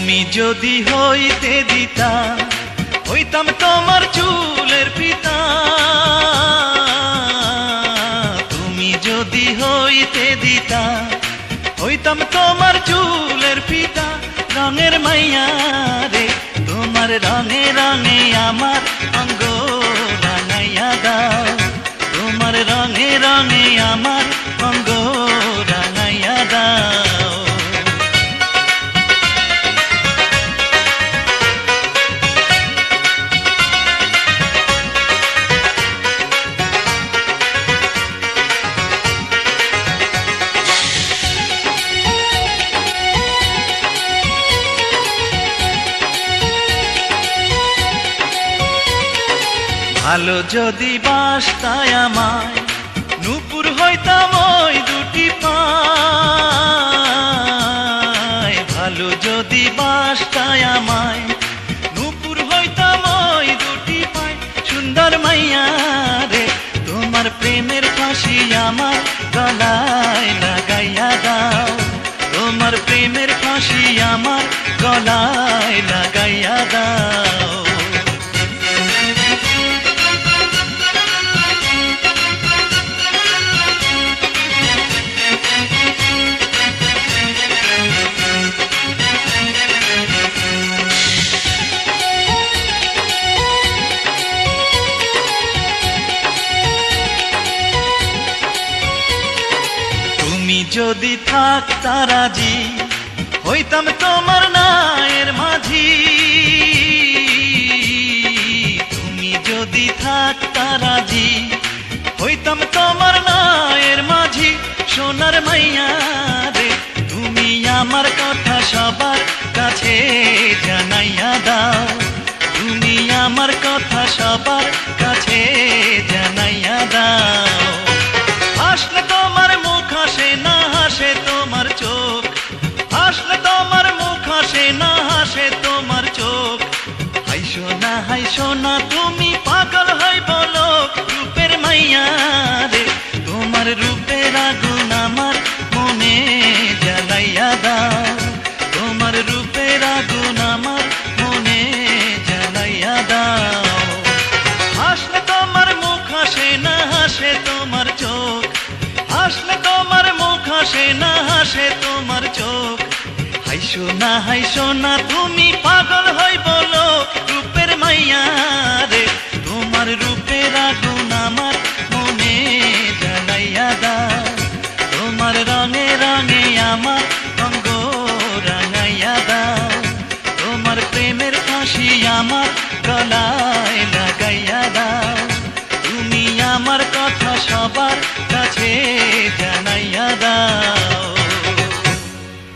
তুমি যদি হইতে দিতা হইতাম তোমার চুলের পিতা। তুমি যদি হইতে দিতা হইতাম তোমার চুলের পিতা। রঙের মাইয়া রে তোমার রঙে রঙে আমার অঙ্গ রাঙাইয়া দাও। তোমার রঙে রঙে আমার অঙ্গ রাঙাইয়া দাও। ভালো যদি বাসতায় আমায় নূপুর হইতাম ওই দুটি পায়। ভালো যদি বাসতায় আমায় নূপুর হইতাম ওই দুটি পায়। সুন্দর মাইয়া রে তোমার প্রেমের ফাঁসি আমার গলায় লাগাইয়া দাও। তোমার প্রেমের ফাঁসি আমার গলায় লাগাইয়া দাও। যদি থাকতা রাজি হইতাম তোমার নায়ের মাঝি। তুমি যদি থাকতা রাজি হইতাম তোমার নায়ের মাঝি। সোনার মাইয়া রে তুমি আমার কথা সবার কাছে জানাইয়া দাও। তুমি আমার কথা সবার কাছে জানাইয়া দাও। হাসলে তোমার মুখ হাসে না হাসে তোমার চোখ। হাসলে তোমার মুখ হাসে না হাসে তোমার চোখ। হাই সোনা তুমি পাগল হই বলো রূপের মাইয়া রে। তোমার রূপের আগুন আমার মনে জ্বালাইয়া দাও। তোমার রূপের আগুন আমার মনে জ্বালাইয়া দাও। হাসলে তোমার মুখ হাসে না হাসে তোমার চোখ। হাসলে তোমার মুখ হাসে না হাসে তোমার চোখ। হাই সোনা তুমি পাগল হই বলো রূপের মাইয়া রে। তোমার রূপের আগুন আমার মনে জ্বালাইয়া দাও। তোমার রঙে রঙে আমার অঙ্গ রাঙাইয়া দাও। তোমার প্রেমের ফাঁসি আমার গলায় লাগাইয়া দাও। তুমি আমার কথা সবার কাছে